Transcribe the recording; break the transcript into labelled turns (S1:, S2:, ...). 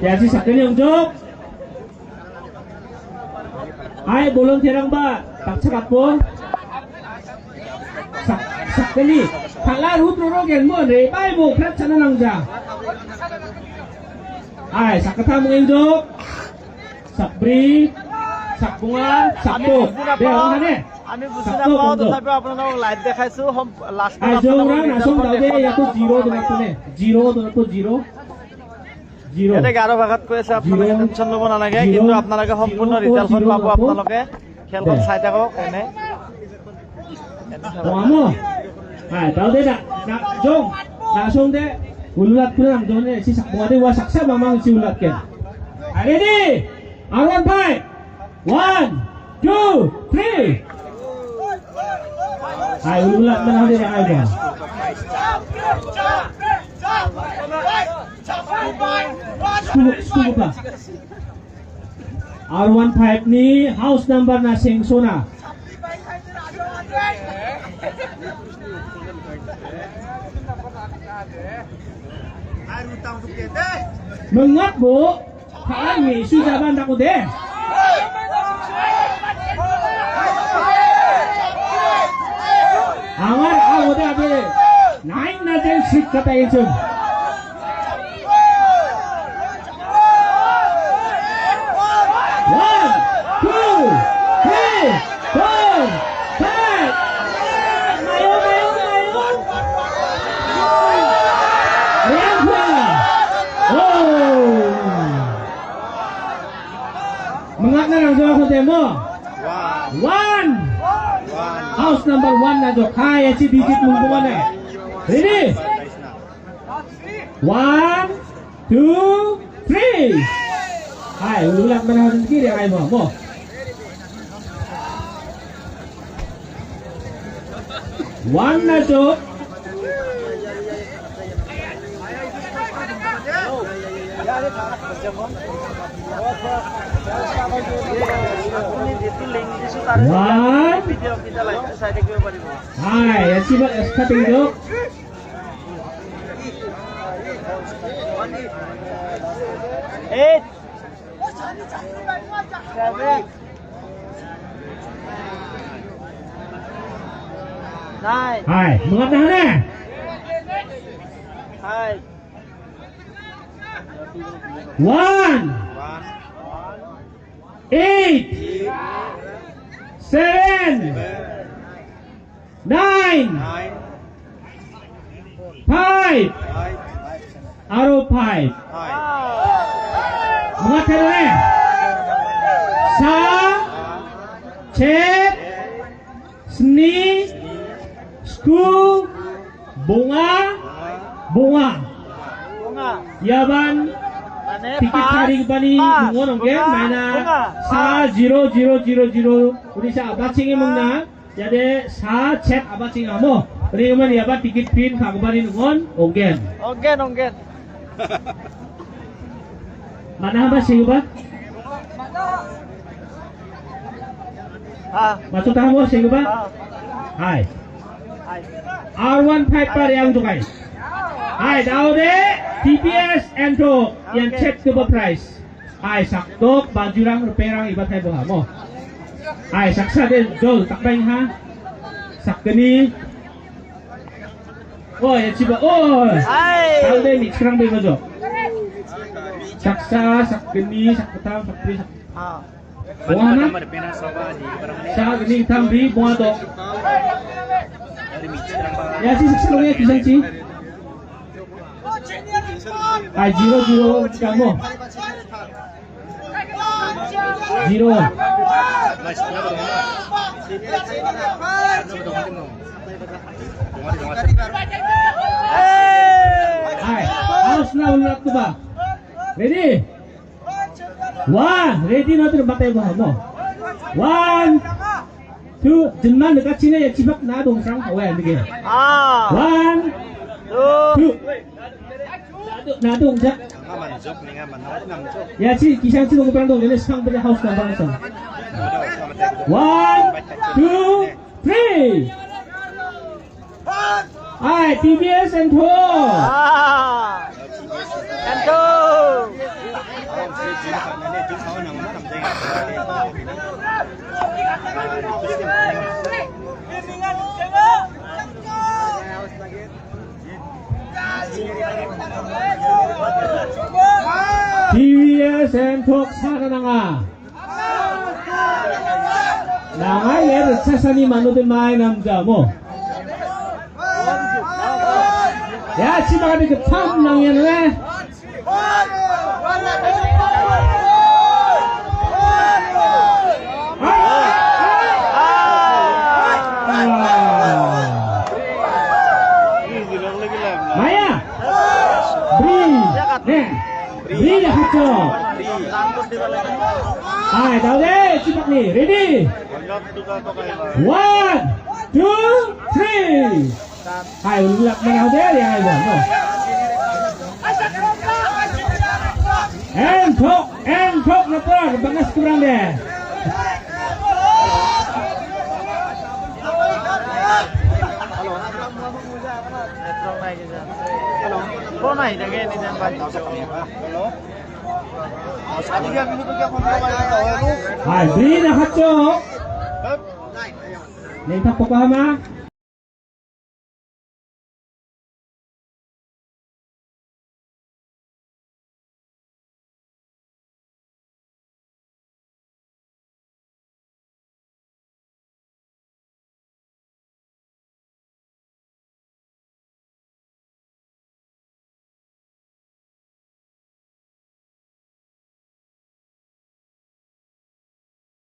S1: Ya si sakini unjuk. Hai bolong terang ba, tak cekat po. Sakini, kalar hutro gen mo re, bay bo prat sana nangja. Hai sakata mengunjuk, sakbri, sakbunga, sakpo. Dewa mana?
S2: আমি বুঝি নাপাওঁ তথাপিও আপোনালোকক লাইভ দেখাইছো লাষ্টত
S1: Hai jongran asong dawe yaku zero donatu ne, zero donatu zero.
S2: এটা 11 ভাগত কৈ আছে আপোনালোকে টেনচন ল'ব নালাগে কিন্তু আপোনালোকে সম্পূৰ্ণ ৰিজাল্টখন পাব আপোনালোকে খেলখন চাই থাকক এনে
S1: Wamo. Hai tahu deh nak jong langsung deh ulat kurang jongnya si sakbunga deh wa saksa mamang si ulat ken. Hai ready? Awan fight. 1, 2, 3. Hai ulat mana deh hai bang. Skup lah. R15 ni house number na Sengsona. Mengat bu, kami sudah bandak deh. Awal awal deh, naik najen sih kata itu. Mengatna nang jawa ko demo. 1. House number 1 na jo kaya si digit mong buwan eh. Ready? 1, 2, 3. Hai, ulat mana kiri ay mo. 1 na jo. Hai, sibat SKT itu. 8, 7, 9. Hai, mengatakan Hai. 1, 8, 7, 9, 5. Arrow 5. Mengatakan sa, cek, seni, school, bunga. Yaban tiket hari bani mungon ongge mana sa 0000 udah sa abacing mungna jadi sa chat abacing amo ini man yaban tiket pin kagbani mungon onggen mana apa sih ba masuk tahu sih ba hai R15 par yang tukai hai tahu deh TPS Ento yang cek ke price. Hai sakdok bajurang ruperang ibat hai boha mo. Hai saksa de jol tak baing ha. Sakgeni. Oh ya ciba oh. Hai. Tahu deh mix kerang bego jo. Saksa sakgeni saketang sakpri sak. Boha na. Sakgeni tambi boha dok. Ya si saksa lonya kisah ci. Hai 00 kamu 0 hai harus na ulat tu ba ready 1 ready na tu batay ba mo 1 2 jenman dekat sini ya cibak na dong sang awal begini 1 2 Nadung ja. Ya si kisah si mong perang ini sang pada house na bangsa. 1, 2, 3. Hai TBS Ento.
S2: Ento.
S1: TVS 엔톡 살아나가 나가 얘를 차산이 만노들 많이 남자 뭐 야 지나가니 그 참 낭이야는 왜 Maya Bri Bri dah kacau hai tahu deh cepat nih ready 1 2 3 hai ulap mana deh yang hai buat no entok napar bagas kurang deh
S2: Pro này thì nghe đi xem bài.
S1: hai Bri dah kacau nih tak pokok ama